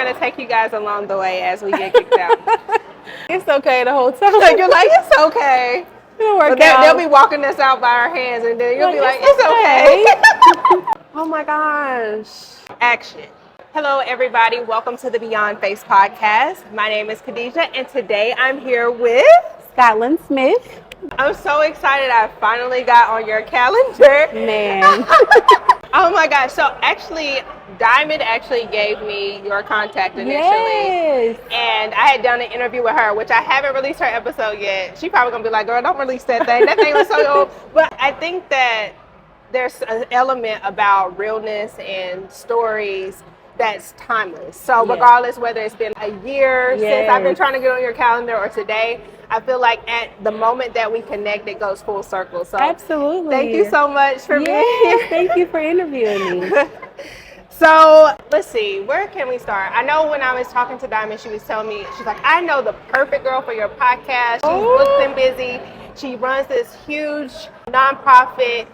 going to take you guys along the way as we get kicked out. It's okay the whole time. You're like, it's okay. It'll work But out. they'll be walking us out by our hands, and then you'll be like, it's okay. Oh my gosh. Action. Hello, everybody. Welcome to the BeyondFace podcast. My name is Khadijah, and today I'm here with Scottlin Smith. I'm so excited I finally got on your calendar. Man. Oh my gosh. So actually, Diamond actually gave me your contact initially. Yes. And I had done an interview with her, which I haven't released her episode yet. She probably gonna be like, girl, don't release that thing. That thing was so old. But I think that there's an element about realness and stories that's timeless. So regardless whether it's been a year since I've been trying to get on your calendar or today, I feel like at the moment that we connect, it goes full circle. So absolutely. Thank you so much for being here. Thank you for interviewing me. So let's see, where can we start? I know when I was talking to Diamond, she was telling me, she's like, I know the perfect girl for your podcast. She's booked and busy. She runs this huge nonprofit.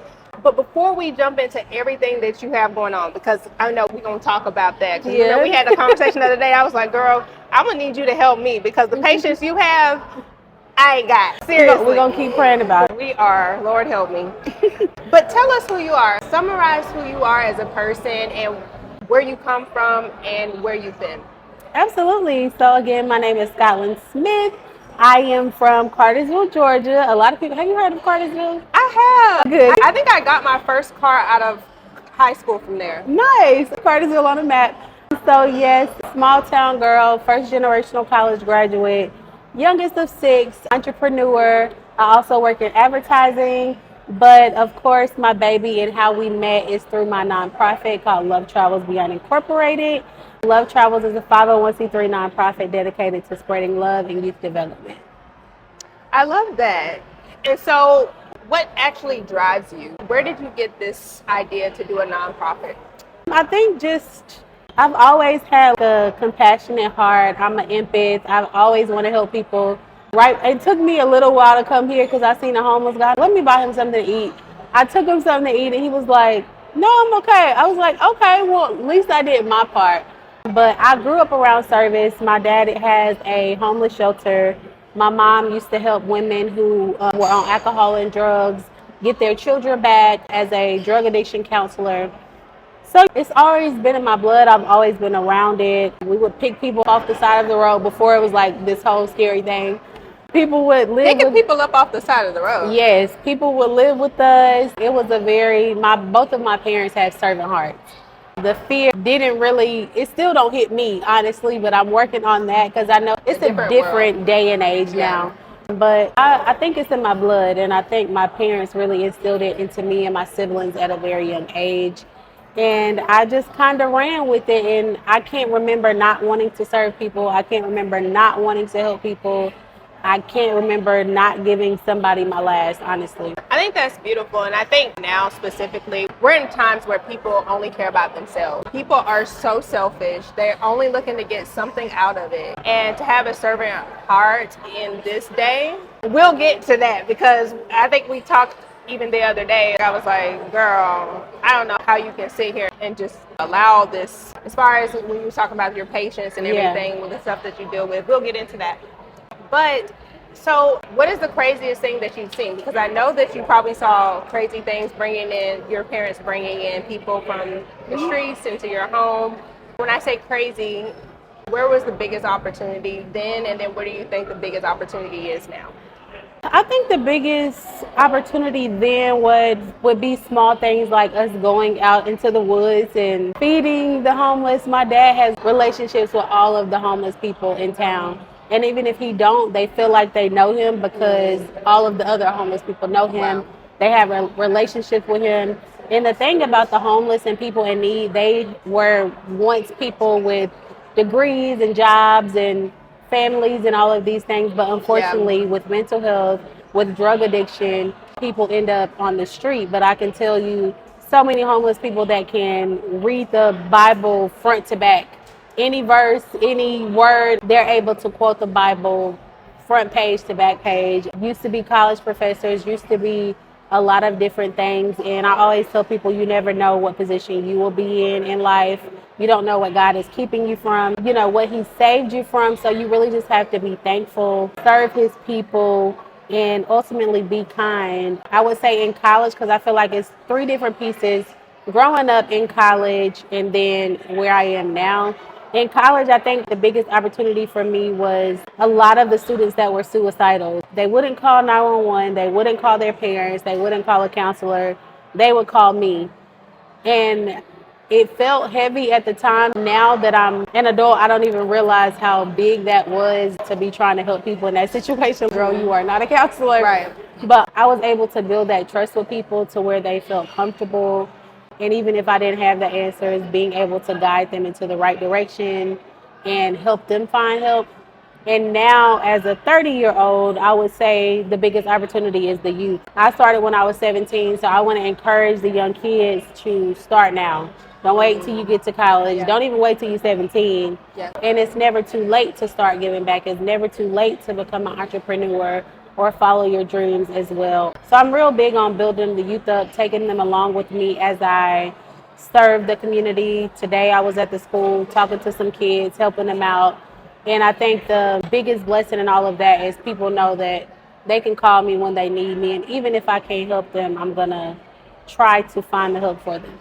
But before we jump into everything that you have going on, because I know we're going to talk about that. Because you know, we had a conversation the other day. I was like, girl, I'm going to need you to help me because the patience you have, I ain't got. Seriously. We're going to keep praying about it. We are. Lord help me. But tell us who you are. Summarize who you are as a person and where you come from and where you've been. Absolutely. So again, my name is Scottlin Smith. I am from Cartersville, Georgia. A lot of people, have you heard of Cartersville? I have. Good. I think I got my first car out of high school from there. Nice. Cartersville on the map. So yes, small town girl, first generational college graduate, youngest of 6, entrepreneur. I also work in advertising, but of course my baby and how we met is through my nonprofit called Love Travels Beyond Incorporated. Love Travels is a 501c3 nonprofit dedicated to spreading love and youth development. I love that. And so what actually drives you? Where did you get this idea to do a nonprofit? I think I've always had a compassionate heart. I'm an empath. I've always want to help people. Right. It took me a little while to come here because I seen a homeless guy. Let me buy him something to eat. I took him something to eat and he was like, no, I'm okay. I was like, okay, well, at least I did my part. But I grew up around service. My dad has a homeless shelter. My mom used to help women who were on alcohol and drugs get their children back as a drug addiction counselor. So it's always been in my blood. I've always been around it. We would pick people off the side of the road before it was like this whole scary thing. People would live Picking people up off the side of the road. Yes, people would live with us. It was both of my parents have servant hearts. The fear didn't really, it still don't hit me, honestly, but I'm working on that because I know it's a different day and age now. But I think it's in my blood, and I think my parents really instilled it into me and my siblings at a very young age. And I just kind of ran with it, and I can't remember not wanting to serve people. I can't remember not wanting to help people. I can't remember not giving somebody my last, honestly. I think that's beautiful. And I think now specifically, we're in times where people only care about themselves. People are so selfish. They're only looking to get something out of it. And to have a servant heart in this day, we'll get to that because I think we talked even the other day. I was like, girl, I don't know how you can sit here and just allow this, as far as when you were talking about your patience and everything with the stuff that you deal with, we'll get into that. But so what is the craziest thing that you've seen? Because I know that you probably saw crazy things your parents bringing in people from the streets into your home. When I say crazy, where was the biggest opportunity then? And then what do you think the biggest opportunity is now? I think the biggest opportunity then would be small things like us going out into the woods and feeding the homeless. My dad has relationships with all of the homeless people in town. And even if he don't, they feel like they know him because all of the other homeless people know him. Wow. They have a relationship with him. And the thing about the homeless and people in need, they were once people with degrees and jobs and families and all of these things. But unfortunately, with mental health, with drug addiction, people end up on the street. But I can tell you so many homeless people that can read the Bible front to back. Any verse, any word, they're able to quote the Bible front page to back page. Used to be college professors, used to be a lot of different things. And I always tell people you never know what position you will be in life. You don't know what God is keeping you from, what He saved you from. So you really just have to be thankful, serve His people, and ultimately be kind. I would say in college, because I feel like it's three different pieces: growing up in college and then where I am now. In college, I think the biggest opportunity for me was a lot of the students that were suicidal. They wouldn't call 911, they wouldn't call their parents, they wouldn't call a counselor, they would call me. And it felt heavy at the time. Now that I'm an adult, I don't even realize how big that was to be trying to help people in that situation. Girl, you are not a counselor. Right. But I was able to build that trust with people to where they felt comfortable. And even if I didn't have the answers, being able to guide them into the right direction and help them find help. And now, as a 30-year-old, I would say the biggest opportunity is the youth. I started when I was 17, so I want to encourage the young kids to start now. Don't wait till you get to college. Yeah. Don't even wait till you're 17. Yeah. And it's never too late to start giving back. It's never too late to become an entrepreneur or follow your dreams as well. So I'm real big on building the youth up, taking them along with me as I serve the community. Today I was at the school talking to some kids, helping them out. And I think the biggest blessing in all of that is people know that they can call me when they need me. And even if I can't help them, I'm going to try to find the help for them.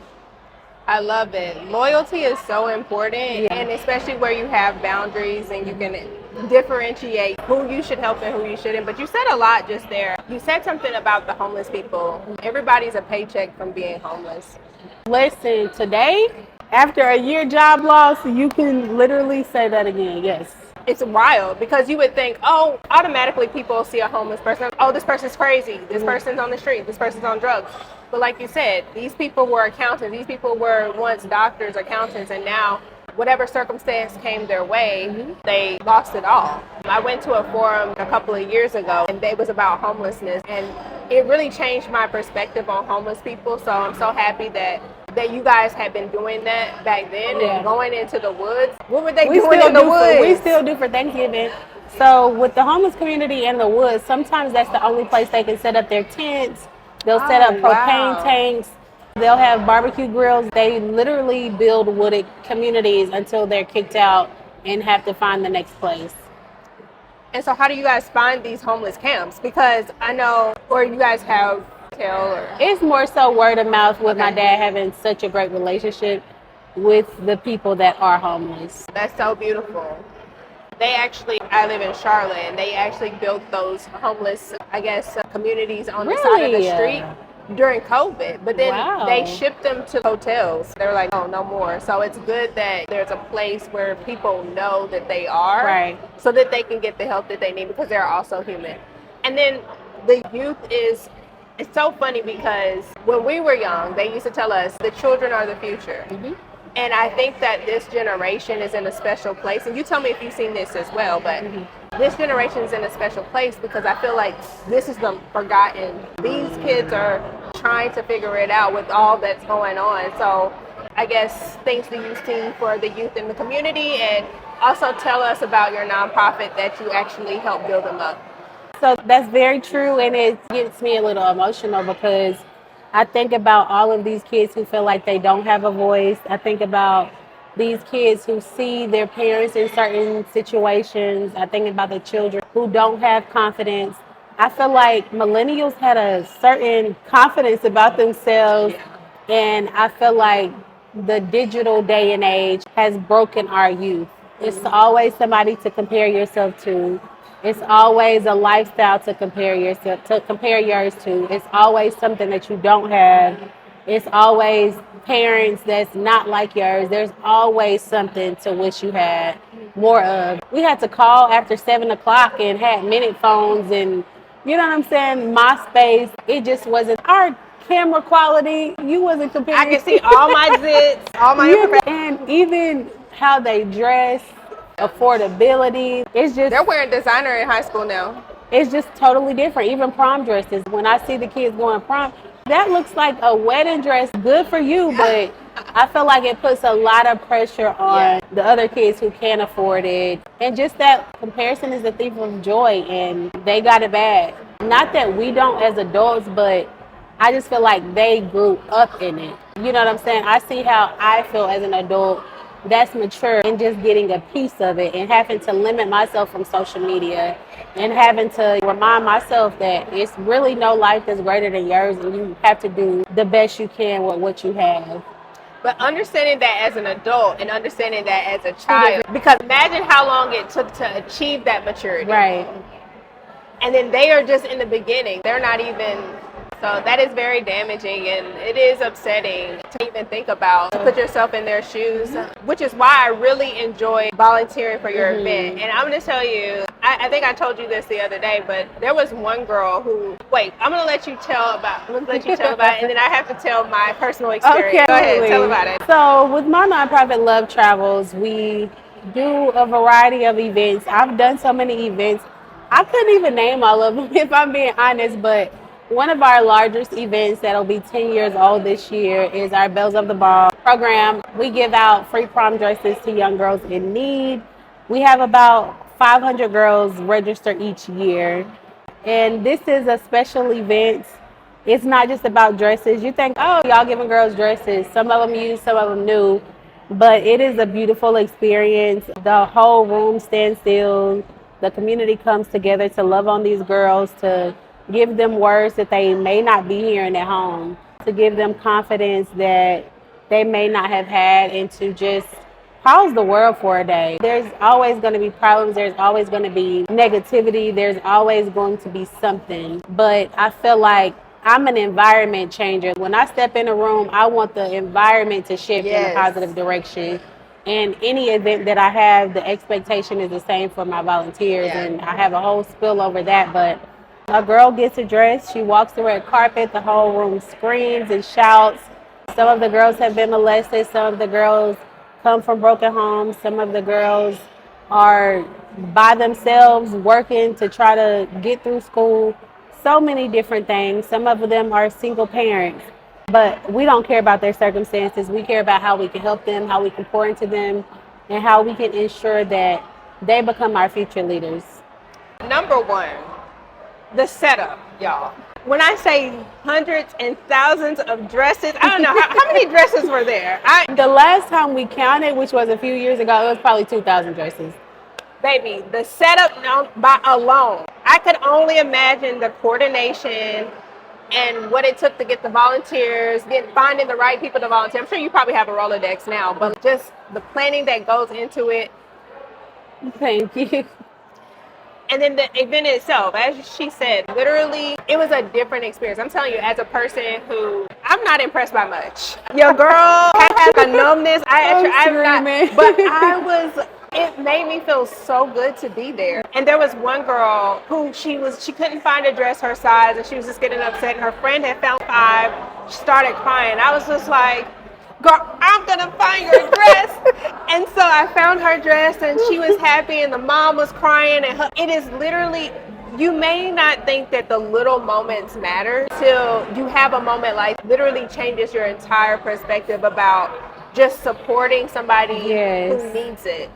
I love it. Loyalty is so important, Yeah. and especially where you have boundaries and you can differentiate who you should help and who you shouldn't. But you said a lot just there. You said something about the homeless people. Everybody's a paycheck from being homeless. Listen, today, after a year job loss, you can literally say that again. Yes. It's wild because you would think, oh, automatically people see a homeless person. Oh, this person's crazy. This person's on the street. This person's on drugs. But like you said, these people were accountants. These people were once doctors, accountants, and now whatever circumstance came their way, they lost it all. I went to a forum a couple of years ago, and it was about homelessness, and it really changed my perspective on homeless people. So I'm so happy that you guys had been doing that back then and going into the woods. What were they doing in the woods? We still do for Thanksgiving. So with the homeless community in the woods, sometimes that's the only place they can set up their tents. They'll set up propane tanks. They'll have barbecue grills. They literally build wooded communities until they're kicked out and have to find the next place. And so how do you guys find these homeless camps? Because I know, or you guys have It's more so word of mouth with my dad having such a great relationship with the people that are homeless. That's so beautiful. I live in Charlotte, and they actually built those homeless, communities on the side of the street during COVID. But then they shipped them to hotels. They were like, oh, no more. So it's good that there's a place where people know that they are, so that they can get the help that they need because they're also human. And then the youth it's so funny because when we were young, they used to tell us the children are the future. And I think that this generation is in a special place. And you tell me if you've seen this as well, but this generation is in a special place because I feel like this is the forgotten. These kids are trying to figure it out with all that's going on. So I guess things that you've seen for the youth in the community, and also tell us about your nonprofit that you actually help build them up. So that's very true, and it gets me a little emotional because I think about all of these kids who feel like they don't have a voice. I think about these kids who see their parents in certain situations. I think about the children who don't have confidence. I feel like millennials had a certain confidence about themselves, and I feel like the digital day and age has broken our youth. It's always somebody to compare yourself to. It's always a lifestyle to compare yours to. It's always something that you don't have. It's always parents that's not like yours. There's always something to wish you had more of. We had to call after 7 o'clock and had minute phones and, you know what I'm saying, MySpace. It just wasn't our camera quality. You wasn't comparing. I can see all my zits, all my information. And even how they dress, affordability. It's just, they're wearing designer in high school now. It's just totally different. Even prom dresses. When I see the kids going prom, that looks like a wedding dress. Good for you, but I feel like it puts a lot of pressure on the other kids who can't afford it. And just that comparison is the thief of joy, and they got it bad. Not that we don't as adults, but I just feel like they grew up in it. You know what I'm saying? I see how I feel as an adult that's mature, and just getting a piece of it and having to limit myself from social media and having to remind myself that it's really no life that's greater than yours, and you have to do the best you can with what you have. But understanding that as an adult and understanding that as a child, because imagine how long it took to achieve that maturity. Right. And then they are just in the beginning. They're not even, so that is very damaging, and it is upsetting to even think about, to put yourself in their shoes, which is why I really enjoy volunteering for your event. And I'm going to tell you, I think I told you this the other day, but there was one girl who, I'm going to let you tell about it, and then I have to tell my personal experience. Okay. Go ahead, tell about it. So with my nonprofit Love Travels, we do a variety of events. I've done so many events, I couldn't even name all of them if I'm being honest, but one of our largest events that'll be 10 years old this year is our Bells of the Ball program. We give out free prom dresses to young girls in need. We have about 500 girls register each year. And this is a special event. It's not just about dresses. You think, oh, y'all giving girls dresses. Some of them used, some of them new. But it is a beautiful experience. The whole room stands still. The community comes together to love on these girls, to give them words that they may not be hearing at home, to give them confidence that they may not have had, and to just pause the world for a day. There's always going to be problems. There's always going to be negativity. There's always going to be something. But I feel like I'm an environment changer. When I step in a room, I want the environment to shift in a positive direction. And any event that I have, the expectation is the same for my volunteers. And I have a whole spill over that. But a girl gets a dress, she walks the red carpet, the whole room screams and shouts. Some of the girls have been molested. Some of the girls come from broken homes. Some of the girls are by themselves working to try to get through school. So many different things. Some of them are single parents. But we don't care about their circumstances. We care about how we can help them, how we can pour into them, and how we can ensure that they become our future leaders. Number one, the setup, y'all. When I say hundreds and thousands of dresses, I don't know, how many dresses were there? The last time we counted, which was a few years ago, it was probably 2,000 dresses. Baby, the setup by alone, I could only imagine the coordination and what it took to get the volunteers, finding the right people to volunteer. I'm sure you probably have a Rolodex now, but just the planning that goes into it. Thank you. And then the event itself, as she said, literally, it was a different experience. I'm telling you, as a person who, I'm not impressed by much. Your girl has a numbness. I'm not, but it made me feel so good to be there. And there was one girl who she couldn't find a dress her size, and she was just getting upset. And her friend had found 5. She started crying. I was just like, girl, I'm gonna find your dress. And so I found her dress, and she was happy, and the mom was crying. And it is literally, you may not think that the little moments matter till you have a moment like literally changes your entire perspective about just supporting somebody who needs it.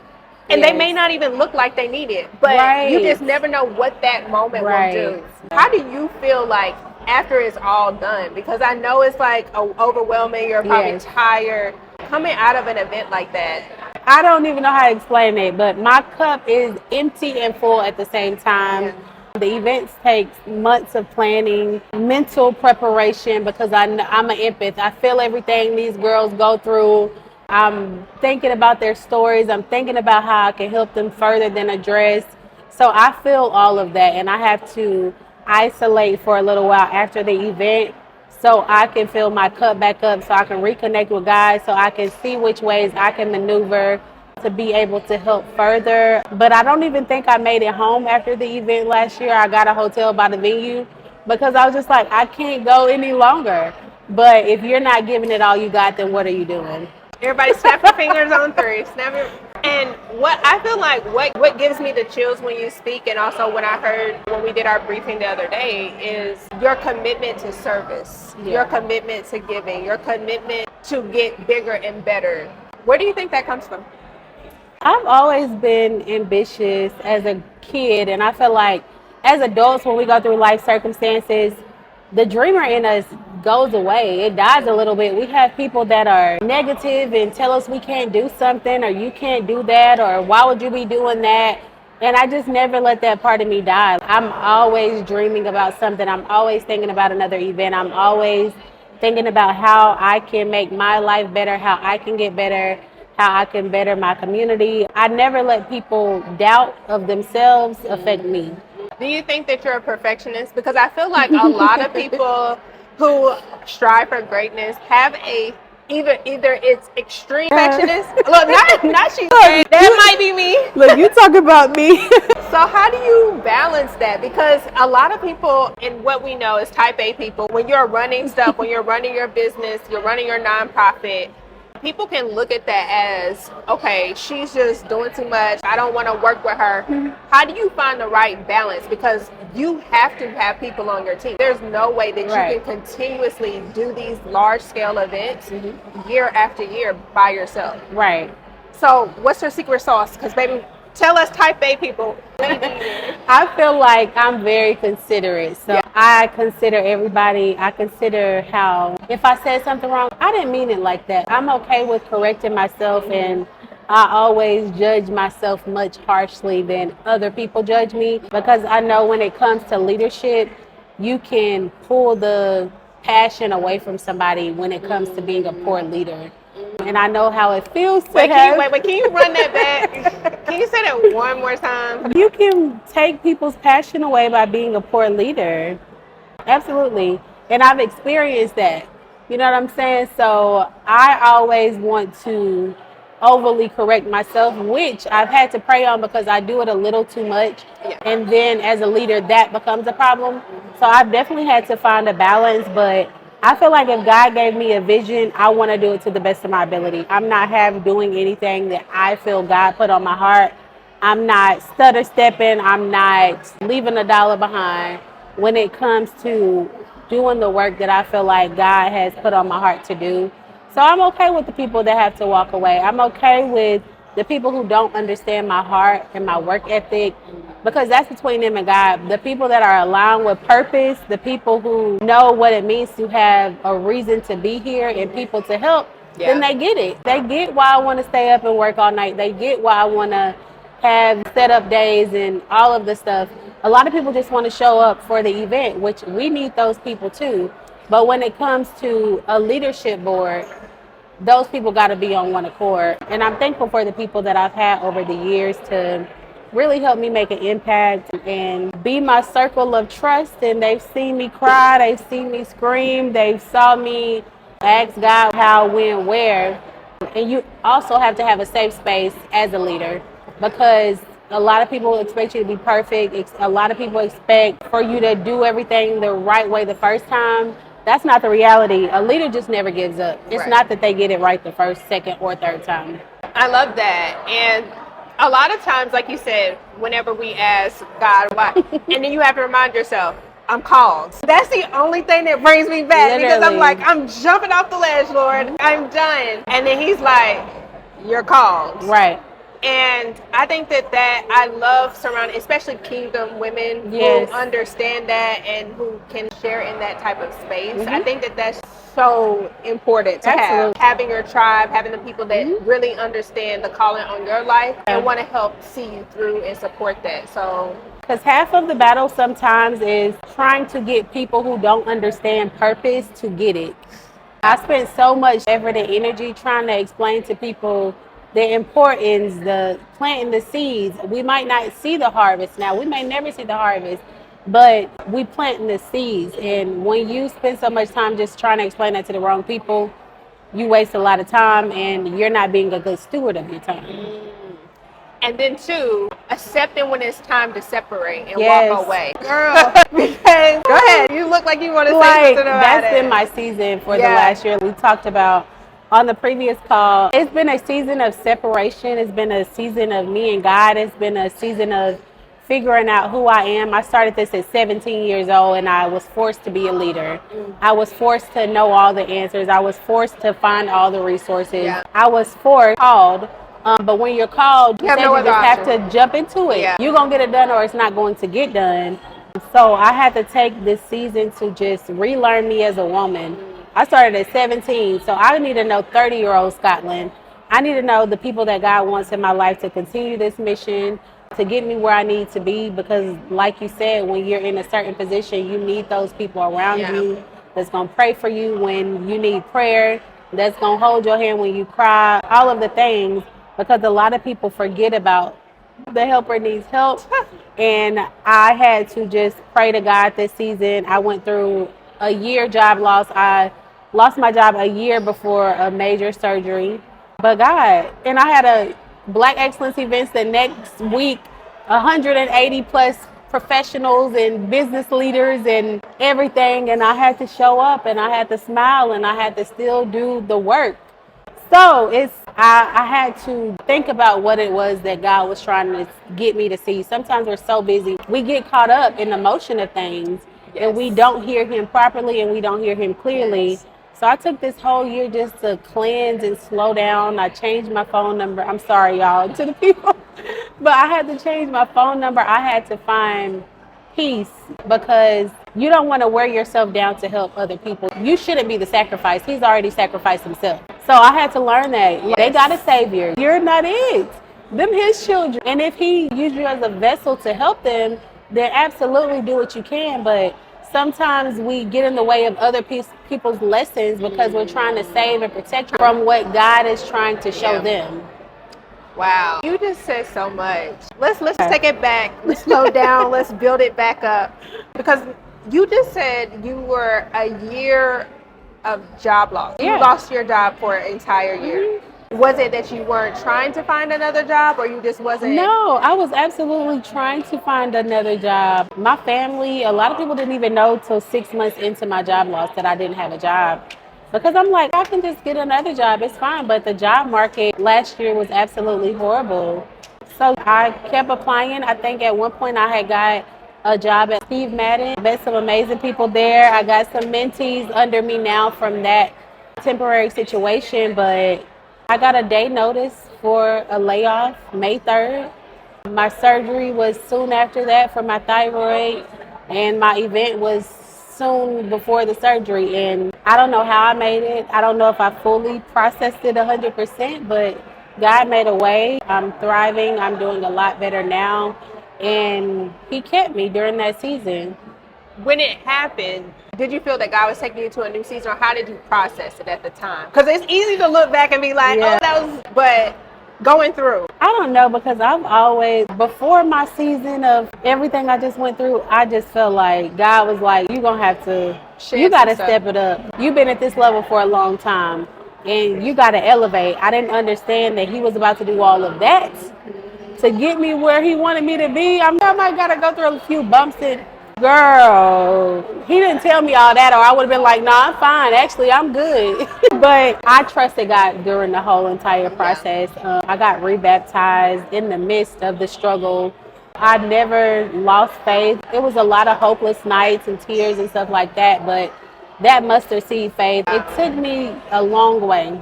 And they may not even look like they need it, but you just never know what that moment will do. How do you feel like after it's all done? Because I know it's like overwhelming, you're probably tired. Coming out of an event like that, I don't even know how to explain it, but my cup is empty and full at the same time. The events take months of planning, mental preparation, because I'm an empath. I feel everything these girls go through. I'm thinking about their stories. I'm thinking about how I can help them further than a dress. So I feel all of that, and I have to isolate for a little while after the event so I can fill my cup back up, so I can reconnect with guys, so I can see which ways I can maneuver to be able to help further. But I don't even think I made it home after the event last year. I got a hotel by the venue because I was just like, I can't go any longer. But if you're not giving it all you got, then what are you doing? Everybody snap your fingers on 3. Snap it. And what I feel like what gives me the chills when you speak, and also when I heard when we did our briefing the other day, is your commitment to service, your commitment to giving, your commitment to get bigger and better. Where do you think that comes from? I've always been ambitious as a kid, and I feel like as adults, when we go through life circumstances, the dreamer in us goes away. It dies a little bit. We have people that are negative and tell us we can't do something, or you can't do that, or why would you be doing that? And I just never let that part of me die. I'm always dreaming about something. I'm always thinking about another event. I'm always thinking about how I can make my life better, how I can get better, how I can better my community. I never let people doubt of themselves affect me. Do you think that you're a perfectionist? Because I feel like a lot of people who strive for greatness have a either it's extreme perfectionist. Look, not she. That might be me. Look, you talk about me. So how do you balance that? Because a lot of people, and what we know is type A people, when you're running stuff, when you're running your business, you're running your nonprofit, people can look at that as, okay, she's just doing too much. I don't want to work with her. How do you find the right balance? Because you have to have people on your team. There's no way that you can continuously do these large scale events year after year by yourself. Right. So what's your secret sauce? Because baby, tell us type A people. I feel like I'm very considerate. So I consider everybody. I consider how, if I said something wrong, I didn't mean it like that. I'm okay with correcting myself, and I always judge myself much harshly than other people judge me, because I know when it comes to leadership, you can pull the passion away from somebody when it comes to being a poor leader. And I know how it feels to can you run that back? Can you say that one more time? You can take people's passion away by being a poor leader. Absolutely. And I've experienced that. You know what I'm saying? So I always want to overly correct myself, which I've had to pray on because I do it a little too much. And then as a leader, that becomes a problem. So I've definitely had to find a balance, but I feel like if God gave me a vision, I want to do it to the best of my ability. I'm not doing anything that I feel God put on my heart. I'm not stutter stepping. I'm not leaving a dollar behind when it comes to doing the work that I feel like God has put on my heart to do. So I'm okay with the people that have to walk away. I'm okay with the people who don't understand my heart and my work ethic, because that's between them and God. The people that are aligned with purpose, the people who know what it means to have a reason to be here and people to help, then they get it. They get why I want to stay up and work all night. They get why I want to have set up days and all of the stuff. A lot of people just want to show up for the event, which we need those people too. But when it comes to a leadership board, those people got to be on one accord. And I'm thankful for the people that I've had over the years to really help me make an impact and be my circle of trust. And they've seen me cry, they've seen me scream, they've saw me ask God how, when, where. And you also have to have a safe space as a leader, because a lot of people expect you to be perfect. A lot of people expect for you to do everything the right way the first time. That's not the reality. A leader just never gives up. It's not that they get it right the first, second, or third time. I love that. And a lot of times, like you said, whenever we ask God why, and then you have to remind yourself, I'm called. That's the only thing that brings me back. Literally. Because I'm like, I'm jumping off the ledge, Lord. I'm done. And then he's like, you're called. Right. And I think that I love surrounding, especially kingdom women who understand that and who can share in that type of space. I think that that's so important to have. Having your tribe, having the people that really understand the calling on your life and want to help see you through and support that. So, because half of the battle sometimes is trying to get people who don't understand purpose to get it. I spent so much effort and energy trying to explain to people the importance, the planting the seeds. We might not see the harvest now. We may never see the harvest, but we planting the seeds. And when you spend so much time just trying to explain that to the wrong people, you waste a lot of time and you're not being a good steward of your time. And then two, accepting when it's time to separate and walk away. Girl, because go ahead. You look like you want to say something about that's been my season for the last year. We talked about on the previous call, it's been a season of separation. It's been a season of me and God. It's been a season of figuring out who I am. I started this at 17 years old, and I was forced to be a leader. I was forced to know all the answers. I was forced to find all the resources. I was called. But when you're called, you just have to jump into it. You're going to get it done or it's not going to get done. So I had to take this season to just relearn me as a woman. I started at 17, so I need to know 30-year-old Scotland. I need to know the people that God wants in my life to continue this mission, to get me where I need to be, because like you said, when you're in a certain position, you need those people around Yeah. you that's going to pray for you when you need prayer, that's going to hold your hand when you cry, all of the things, because a lot of people forget about the helper needs help. And I had to just pray to God this season. I went through a year job loss. I lost my job a year before a major surgery. But God, and I had a Black Excellence events the next week, 180 plus professionals and business leaders and everything. And I had to show up and I had to smile and I had to still do the work. So I had to think about what it was that God was trying to get me to see. Sometimes we're so busy, we get caught up in the motion of things, and we don't hear Him properly and we don't hear Him clearly. Yes. So I took this whole year just to cleanse and slow down. I changed my phone number. I'm sorry, y'all, to the people, but I had to change my phone number. I had to find peace, because you don't want to wear yourself down to help other people. You shouldn't be the sacrifice. He's already sacrificed himself. So I had to learn that they got a savior. You're not it. Them his children. And if he used you as a vessel to help them, then absolutely do what you can. But sometimes we get in the way of other people's lessons because we're trying to save and protect from what God is trying to show them. Wow. You just said so much. Let's take it back. Let's slow down. Let's build it back up. Because you just said you were a year of job loss. You lost your job for an entire year. Was it that you weren't trying to find another job, or you just wasn't? No, I was absolutely trying to find another job. My family, a lot of people didn't even know till 6 months into my job loss that I didn't have a job. Because I'm like, I can just get another job, it's fine. But the job market last year was absolutely horrible. So I kept applying. I think at one point I had got a job at Steve Madden. Met some amazing people there. I got some mentees under me now from that temporary situation. But I got a day notice for a layoff May 3rd. My surgery was soon after that for my thyroid, and my event was soon before the surgery. And I don't know how I made it. I don't know if I fully processed it 100%, but God made a way. I'm thriving. I'm doing a lot better now. And He kept me during that season. When it happened, did you feel that God was taking you to a new season, or how did you process it at the time? Because it's easy to look back and be like, oh, that was, but going through. I don't know, because I've always, before my season of everything I just went through, I just felt like God was like, you're going to have to, you got to step it up. You've been at this level for a long time and you got to elevate. I didn't understand that He was about to do all of that to get me where He wanted me to be. I might got to go through a few bumps and, girl, He didn't tell me all that, or I would have been like, no, I'm fine. Actually, I'm good. But I trusted God during the whole entire process. I got rebaptized in the midst of the struggle. I never lost faith. It was a lot of hopeless nights and tears and stuff like that, but that mustard seed faith, it took me a long way.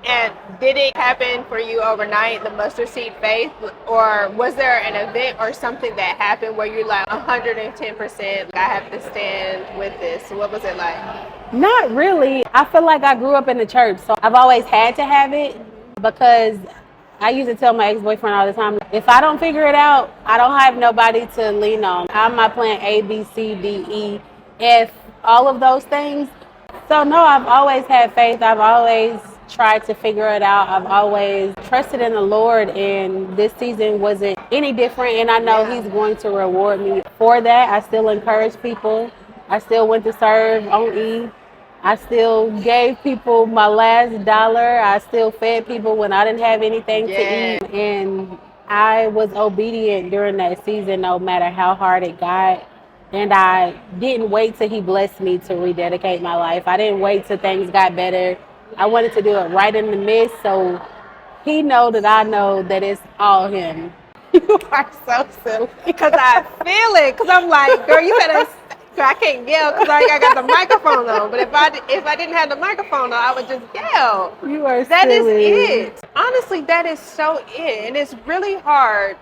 And did it happen for you overnight, the mustard seed faith, or was there an event or something that happened where you're like 110%, I have to stand with this? What was it like? Not really. I feel like I grew up in the church, so I've always had to have it, because I used to tell my ex-boyfriend all the time, if I don't figure it out, I don't have nobody to lean on. I'm not playing A, B, C, D, E, F, all of those things. So no, I've always had faith. I've always tried to figure it out. I've always trusted in the Lord, and this season wasn't any different, and I know He's going to reward me for that. I still encourage people. I still went to serve on E. I still gave people my last dollar. I still fed people when I didn't have anything to eat, and I was obedient during that season no matter how hard it got. And I didn't wait till He blessed me to rededicate my life. I didn't wait till things got better. I wanted to do it right in the midst, so He know that I know that it's all Him. You are so silly. Because I feel it. Because I'm like, girl, you better. I can't yell because I got the microphone on. But if I didn't have the microphone on, I would just yell. You are That silly. is it. Honestly, that is so it. And it's really hard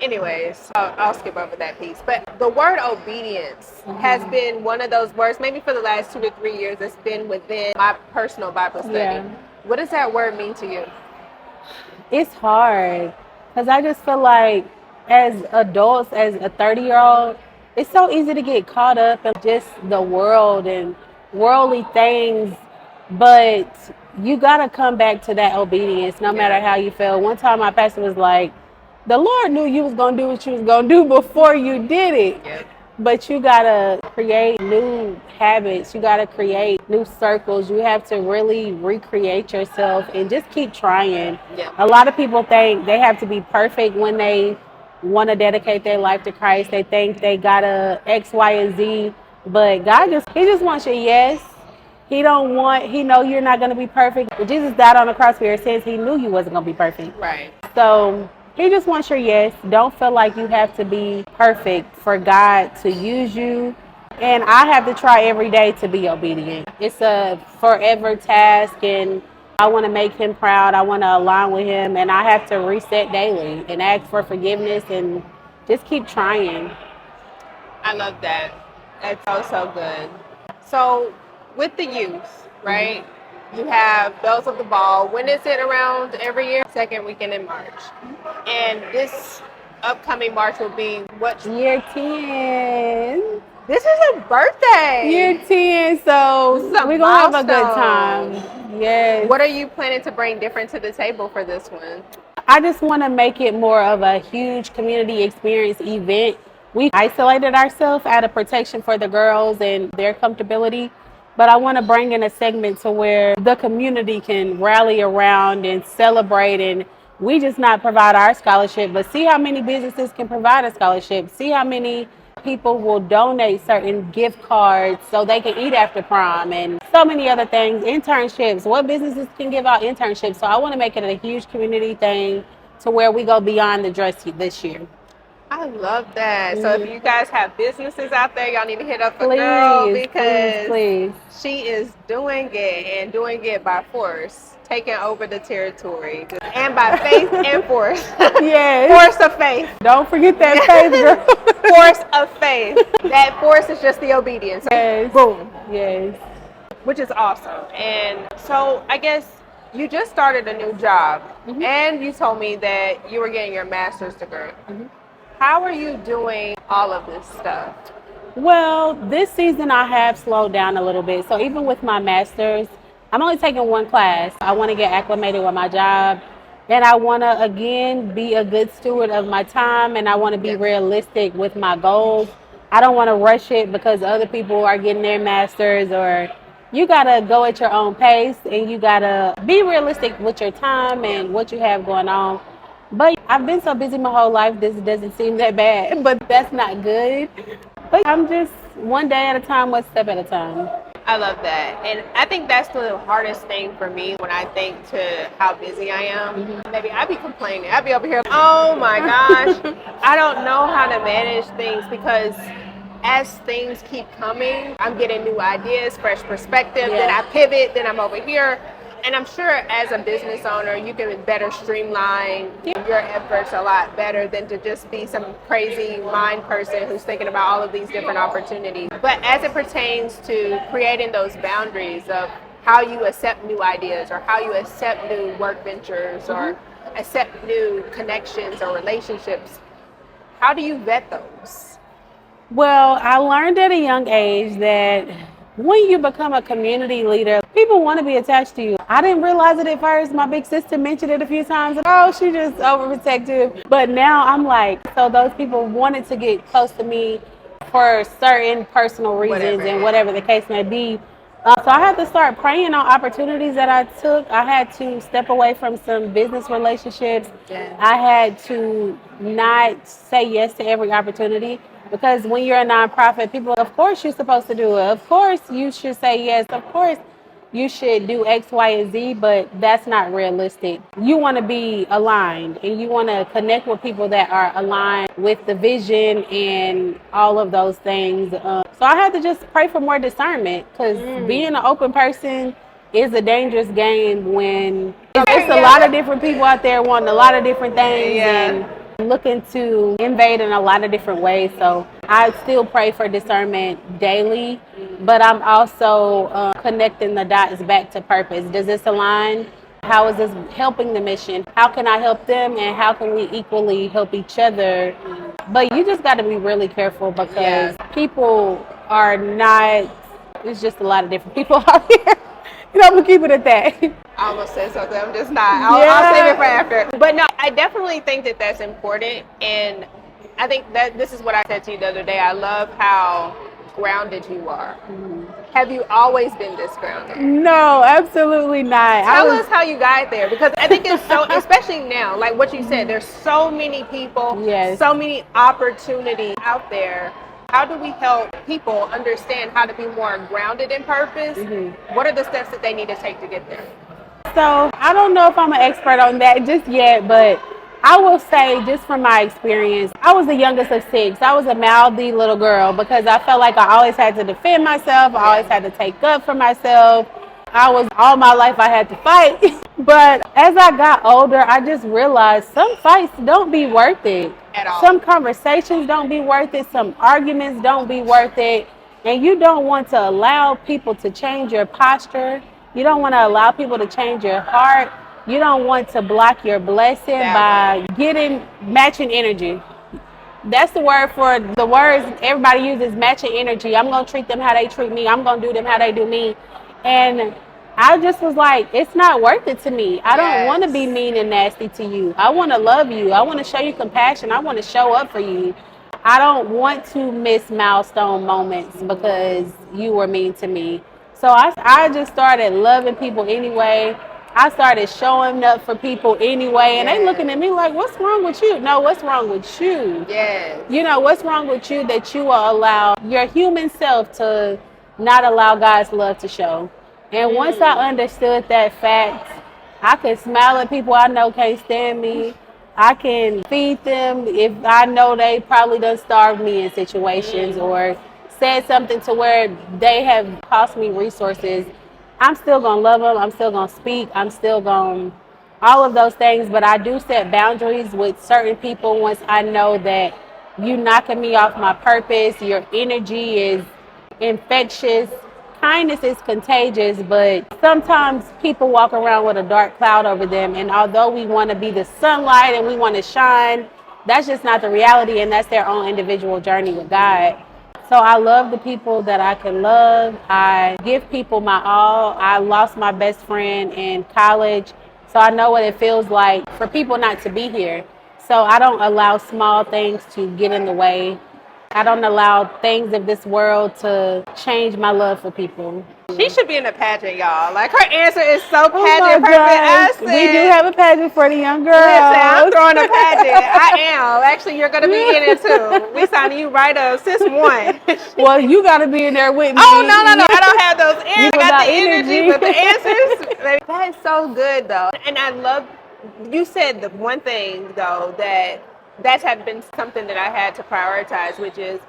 Anyways, I'll skip over that piece. But the word obedience has been one of those words, maybe for the last 2 to 3 years, that's been within my personal Bible study. Yeah. What does that word mean to you? It's hard because I just feel like as adults, as a 30-year-old, it's so easy to get caught up in just the world and worldly things, but you got to come back to that obedience no matter how you feel. One time my pastor was like, the Lord knew you was going to do what you was going to do before you did it. Yep. But you got to create new habits. You got to create new circles. You have to really recreate yourself and just keep trying. Yeah. A lot of people think they have to be perfect when they want to dedicate their life to Christ. They think they got to X, Y, and Z. But God He just wants your yes. He know you're not going to be perfect. But Jesus died on the cross for your sins. He knew you wasn't going to be perfect. Right. So He just wants your yes. Don't feel like you have to be perfect for God to use you. And I have to try every day to be obedient. It's a forever task, and I want to make Him proud. I want to align with Him, and I have to reset daily and ask for forgiveness and just keep trying. I love that. That's so good. So with the youth, right? You have Bells of the Ball. When is it around every year? Second weekend in March. And this upcoming March will be what? Year 10. This is a birthday. Year 10, so we're going to have a good time. Yes. What are you planning to bring different to the table for this one? I just want to make it more of a huge community experience event. We isolated ourselves out of protection for the girls and their comfortability. But I want to bring in a segment to where the community can rally around and celebrate, and we just not provide our scholarship, but see how many businesses can provide a scholarship. See how many people will donate certain gift cards so they can eat after prom, and so many other things. Internships. What businesses can give out internships? So I want to make it a huge community thing to where we go beyond the dress this year. I love that. So if you guys have businesses out there, y'all need to hit up a girl, because please. She is doing it, and doing it by force, taking over the territory, and by faith and force. Yes. Force of faith. Don't forget that faith, girl. Force of faith. That force is just the obedience. Yes. Boom. Yes. Which is awesome. And so I guess you just started a new job, and you told me that you were getting your master's degree. How are you doing all of this stuff? Well, this season I have slowed down a little bit. So even with my master's, I'm only taking one class. I want to get acclimated with my job, and I want to, again, be a good steward of my time, and I want to be realistic with my goals. I don't want to rush it because other people are getting their masters, or you got to go at your own pace, and you got to be realistic with your time and what you have going on. But I've been so busy my whole life, this doesn't seem that bad, but that's not good. But I'm just one day at a time, one step at a time. I love that. And I think that's the hardest thing for me when I think to how busy I am. Maybe I be complaining. I be over here, oh my gosh, I don't know how to manage things, because as things keep coming, I'm getting new ideas, fresh perspective, then I pivot, then I'm over here. And I'm sure as a business owner, you can better streamline your efforts a lot better than to just be some crazy mind person who's thinking about all of these different opportunities. But as it pertains to creating those boundaries of how you accept new ideas, or how you accept new work ventures, or accept new connections or relationships, how do you vet those? Well, I learned at a young age that when you become a community leader, people want to be attached to you. I didn't realize it at first. My big sister mentioned it a few times. Oh, she just overprotective. But now I'm like, so those people wanted to get close to me for certain personal reasons, and whatever the case may be. So I had to start praying on opportunities that I took. I had to step away from some business relationships. I had to not say yes to every opportunity. Because when you're a nonprofit, people, of course you're supposed to do it. Of course you should say yes. Of course you should do X, Y, and Z, but that's not realistic. You want to be aligned, and you want to connect with people that are aligned with the vision and all of those things. So I had to just pray for more discernment, because being an open person is a dangerous game when it's a lot of different people out there wanting a lot of different things. And looking to invade in a lot of different ways. So I still pray for discernment daily, but I'm also connecting the dots back to purpose. Does this align? How is this helping the mission? How can I help them, and how can we equally help each other? But you just got to be really careful because people are not, it's just a lot of different people out here. I'm going to keep it at that. I almost said something. I'm just not. I'll save it for after. But no, I definitely think that that's important. And I think that this is what I said to you the other day. I love how grounded you are. Mm-hmm. Have you always been this grounded? No, absolutely not. Tell us how you got there, because I think it's so, especially now, like what you said, there's so many people, so many opportunities out there. How do we help people understand how to be more grounded in purpose? Mm-hmm. What are the steps that they need to take to get there? So I don't know if I'm an expert on that just yet, but I will say, just from my experience, I was the youngest of 6. I was a mouthy little girl because I felt like I always had to defend myself. I always had to take up for myself. All my life I had to fight. But as I got older, I just realized some fights don't be worth it. At all. Some conversations don't be worth it. Some arguments don't be worth it. And you don't want to allow people to change your posture. You don't want to allow people to change your heart. You don't want to block your blessing by matching energy. That's the word for the words everybody uses, matching energy. I'm going to treat them how they treat me. I'm going to do them how they do me. And I just was like, it's not worth it to me. I don't want to be mean and nasty to you. I want to love you. I want to show you compassion. I want to show up for you. I don't want to miss milestone moments because you were mean to me. So I just started loving people anyway. I started showing up for people anyway, and they looking at me like, what's wrong with you? No, what's wrong with you? Yes. What's wrong with you that you will allow your human self to not allow God's love to show? And once I understood that fact, I could smile at people I know can't stand me. I can feed them if I know they probably done starved me in situations or said something to where they have cost me resources. I'm still going to love them. I'm still going to speak. I'm still going to all of those things. But I do set boundaries with certain people once I know that you knocking me off my purpose. Your energy is infectious. Kindness is contagious. But sometimes people walk around with a dark cloud over them. And although we want to be the sunlight and we want to shine, that's just not the reality. And that's their own individual journey with God. So I love the people that I can love. I give people my all. I lost my best friend in college, so I know what it feels like for people not to be here. So I don't allow small things to get in the way. I don't allow things of this world to change my love for people. She should be in a pageant, y'all. Like, her answer is so pageant perfect. We do have a pageant for the young girls. Listen, I'm throwing a pageant. I am. Actually, you're going to be in it too. We signing you right up. Sis one. Well, you got to be in there with me. Oh, no. I don't have those answers. I got the energy, but the answers. Baby, that is so good, though. And I love, you said the one thing, though, that had been something that I had to prioritize, which is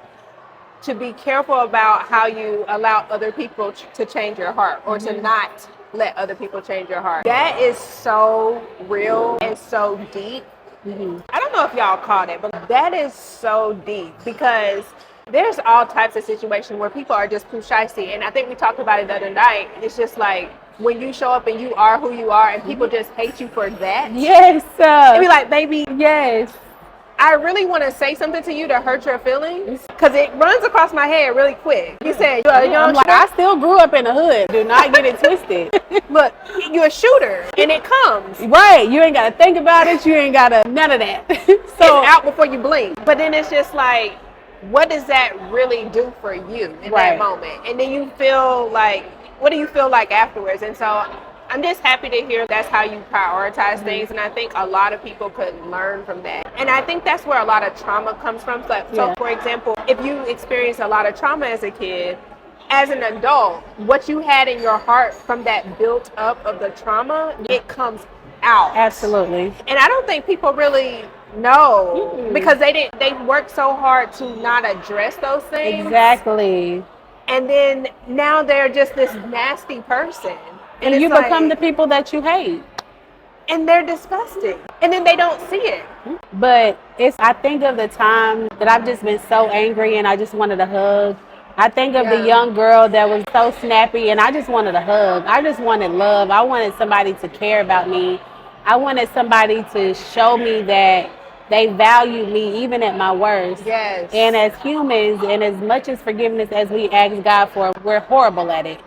to be careful about how you allow other people to change your heart, or to not let other people change your heart. That is so real and so deep. I don't know if y'all caught it, but that is so deep, because there's all types of situations where people are just pushy, and I think we talked about it the other night. It's just like, when you show up and you are who you are and people just hate you for that. Yes. It'd be like, baby, yes. I really want to say something to you to hurt your feelings, because it runs across my head really quick. You said you're a young shooter. I still grew up in the hood. Do not get it twisted. Look, you're a shooter, and it comes. Right. You ain't got to think about it. You ain't got to, none of that. So it's out before you blink. But then it's just like, what does that really do for you in that moment? And then you feel like, what do you feel like afterwards? And so I'm just happy to hear that's how you prioritize things, and I think a lot of people could learn from that. And I think that's where a lot of trauma comes from. So for example, if you experience a lot of trauma as a kid, as an adult, what you had in your heart from that built up of the trauma, it comes out. Absolutely. And I don't think people really know, because they worked so hard to not address those things. Exactly. And then now they're just this nasty person. And you become the people that you hate. and they're disgusting. And then they don't see it. But I think of the time that I've just been so angry and I just wanted a hug. I think of the Yeah. young girl that was so snappy and I just wanted a hug. I just wanted love. I wanted somebody to care about me. I wanted somebody to show me that they value me even at my worst. Yes. And as humans, and as much as forgiveness as we ask God for, we're horrible at it.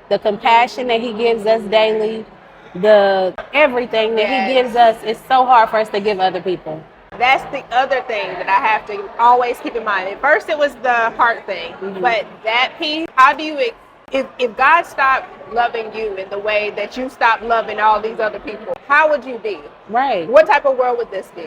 The compassion that He gives us daily, the everything that He gives us, is so hard for us to give other people. That's the other thing that I have to always keep in mind. At first, it was the heart thing, but that piece, how do you, if God stopped loving you in the way that you stopped loving all these other people, how would you be? Right. What type of world would this be?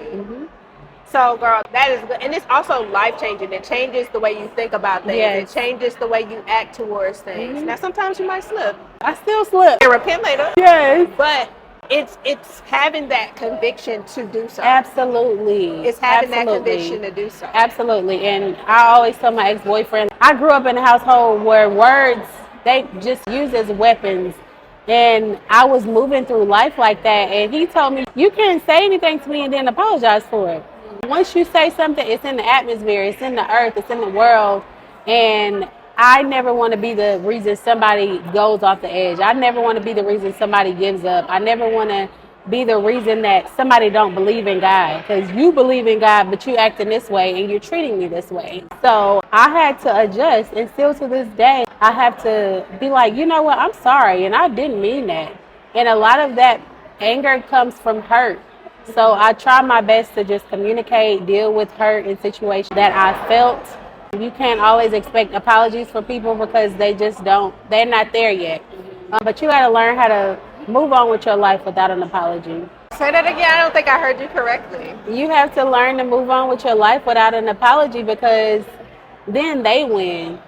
So, girl, that is good. And it's also life-changing. It changes the way you think about things. Yes. It changes the way you act towards things. Now, sometimes you might slip. I still slip. And repent later. Yes. But it's having that conviction to do so. Absolutely. It's having that conviction to do so. Absolutely. And I always tell my ex-boyfriend, I grew up in a household where words, they just used as weapons. And I was moving through life like that. And he told me, you can't say anything to me and then apologize for it. Once you say something, it's in the atmosphere, it's in the earth, it's in the world. And I never want to be the reason somebody goes off the edge. I never want to be the reason somebody gives up. I never want to be the reason that somebody don't believe in God, because you believe in God, but you acting this way and you're treating me this way. So I had to adjust, and still to this day, I have to be like, you know what, I'm sorry, and I didn't mean that. And a lot of that anger comes from hurt. So I try my best to just communicate, deal with hurt in situations that I felt. You can't always expect apologies from people because they're not there yet. But you got to learn how to move on with your life without an apology. Say that again. I don't think I heard you correctly. You have to learn to move on with your life without an apology, because then they win.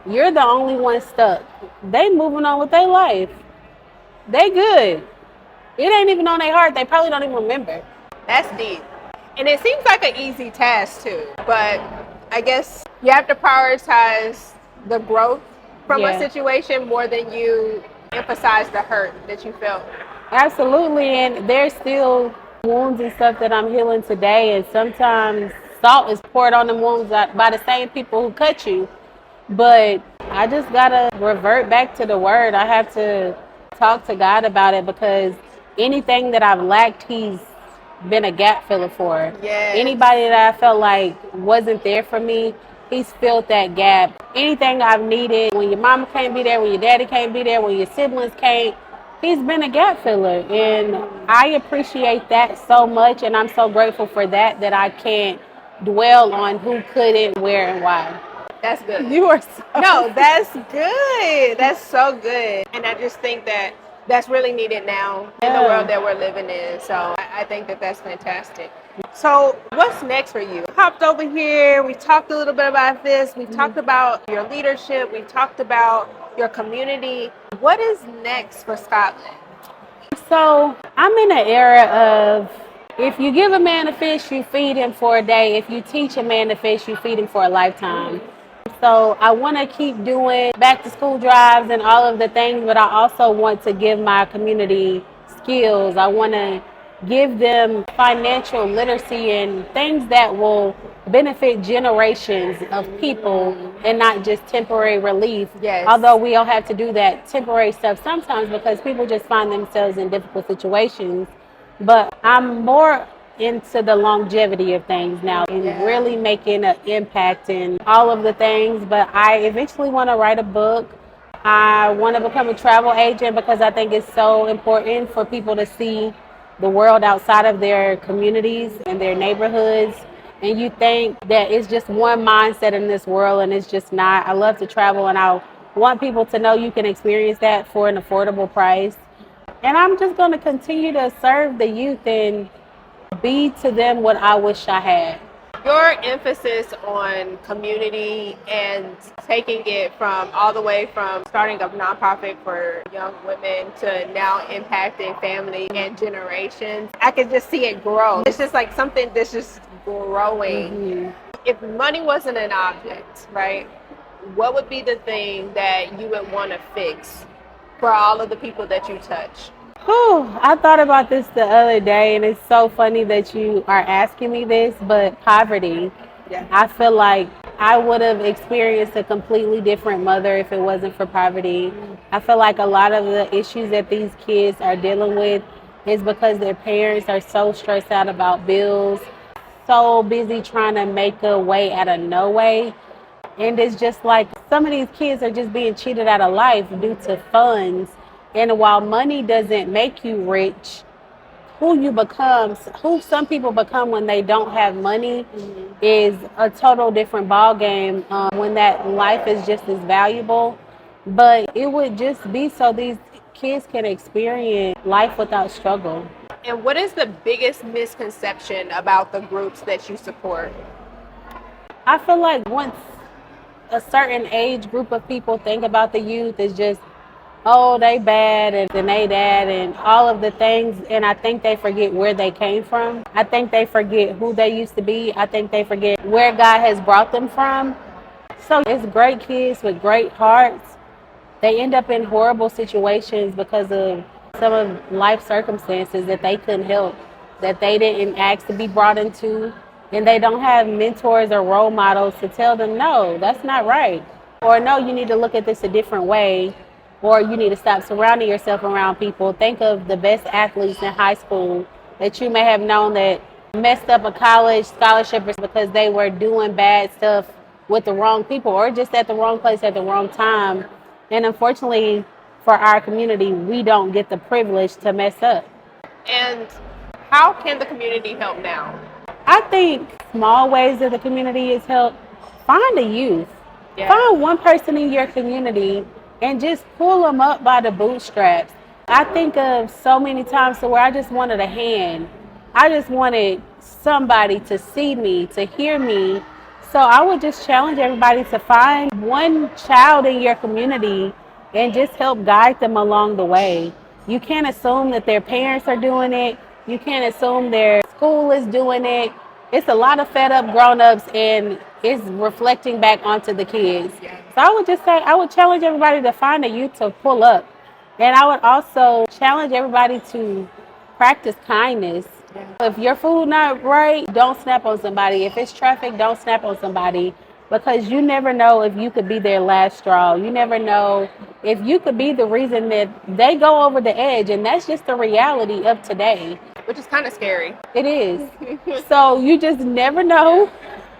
You're the only one stuck. They moving on with their life. They good. It ain't even on their heart. They probably don't even remember. That's deep. And it seems like an easy task too, but I guess you have to prioritize the growth from a situation more than you emphasize the hurt that you felt. Absolutely. And there's still wounds and stuff that I'm healing today. And sometimes salt is poured on the wounds by the same people who cut you. But I just got to revert back to the word. I have to talk to God about it, because anything that I've lacked, He's been a gap filler for. Yes. Anybody that I felt like wasn't there for me, He's filled that gap. Anything I've needed, when your mama can't be there, when your daddy can't be there, when your siblings can't, He's been a gap filler. And I appreciate that so much, and I'm so grateful for that I can't dwell on who couldn't, where, and why. That's good. You are so No, that's good. That's so good. And I just think that that's really needed now in the world that we're living in. So I think that that's fantastic. So what's next for you? Hopped over here. We talked a little bit about this. We talked about your leadership. We talked about your community. What is next for Scottlin? So I'm in an era of, if you give a man a fish, you feed him for a day. If you teach a man to fish, you feed him for a lifetime. So I want to keep doing back to school drives and all of the things, but I also want to give my community skills. I want to give them financial literacy and things that will benefit generations of people and not just temporary relief. Yes. Although we all have to do that temporary stuff sometimes because people just find themselves in difficult situations. But I'm more into the longevity of things now and really making an impact in all of the things. But I eventually want to write a book. I want to become a travel agent because I think it's so important for people to see the world outside of their communities and their neighborhoods. And you think that it's just one mindset in this world, and it's just not. I love to travel, and I want people to know you can experience that for an affordable price. And I'm just going to continue to serve the youth and be to them what I wish I had. Your emphasis on community and taking it from all the way from starting a nonprofit for young women to now impacting family and generations, I could just see it grow. It's just like something that's just growing. Mm-hmm. If money wasn't an object, right, what would be the thing that you would want to fix for all of the people that you touch? Whew, I thought about this the other day, and it's so funny that you are asking me this, but poverty. Yeah. I feel like I would have experienced a completely different mother if it wasn't for poverty. I feel like a lot of the issues that these kids are dealing with is because their parents are so stressed out about bills, so busy trying to make a way out of no way. And it's just like some of these kids are just being cheated out of life due to funds. And while money doesn't make you rich, who some people become when they don't have money is a total different ball game. When that life is just as valuable, but it would just be so these kids can experience life without struggle. And what is the biggest misconception about the groups that you support? I feel like once a certain age group of people think about the youth is just, oh, they bad and they that and all of the things, and I think they forget where they came from. I think they forget who they used to be. I think they forget where God has brought them from. So it's great kids with great hearts. They end up in horrible situations because of some of life circumstances that they couldn't help, that they didn't ask to be brought into, and they don't have mentors or role models to tell them, no, that's not right. Or no, you need to look at this a different way. Or you need to stop surrounding yourself around people. Think of the best athletes in high school that you may have known that messed up a college scholarship because they were doing bad stuff with the wrong people or just at the wrong place at the wrong time. And unfortunately for our community, we don't get the privilege to mess up. And how can the community help now? I think small ways that the community is help. Find a youth. Yeah. Find one person in your community and just pull them up by the bootstraps. I think of so many times to where I just wanted a hand. I just wanted somebody to see me, to hear me. So I would just challenge everybody to find one child in your community and just help guide them along the way. You can't assume that their parents are doing it. You can't assume their school is doing it. It's a lot of fed up grown-ups and it's reflecting back onto the kids. So I would just say, I would challenge everybody to find a youth to pull up. And I would also challenge everybody to practice kindness. If your food not right, don't snap on somebody. If it's traffic, don't snap on somebody. Because you never know if you could be their last straw. You never know if you could be the reason that they go over the edge. And that's just the reality of today. Which is kind of scary. It is. So you just never know.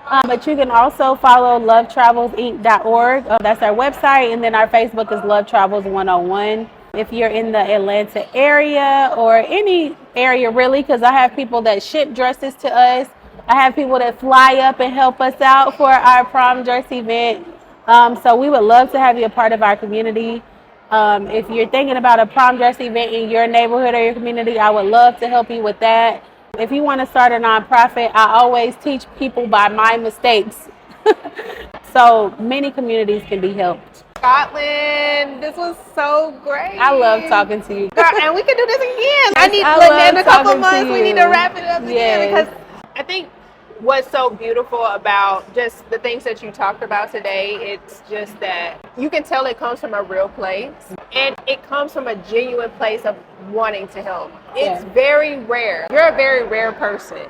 But you can also follow lovetravels.org. That's our website. And then our Facebook is Love Travels 101. If you're in the Atlanta area or any area really, because I have people that ship dresses to us. I have people that fly up and help us out for our prom dress event. So we would love to have you a part of our community. If you're thinking about a prom dress event in your neighborhood or your community, I would love to help you with that. If you want to start a nonprofit, I always teach people by my mistakes. So many communities can be helped. Scottlin, this was so great. I love talking to you. Girl, and we can do this again. I In a couple months, we need to wrap it up again. Because I think what's so beautiful about just the things that you talked about today, it's just that you can tell it comes from a real place and it comes from a genuine place of wanting to help. It's very rare. You're a very rare person.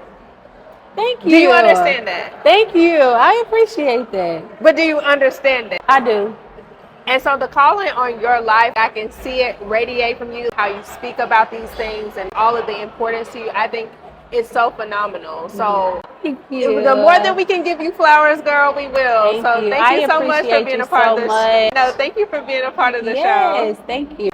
Thank you. Do you understand that? Thank you. I appreciate that. But do you understand that? I do. And so the calling on your life, I can see it radiate from you, how you speak about these things and all of the importance to you. I think it's so phenomenal. So Thank you. The more that we can give you flowers, girl, we will. Thank you so much for being a part of the show. No, thank you for being a part of the show. Yes, thank you.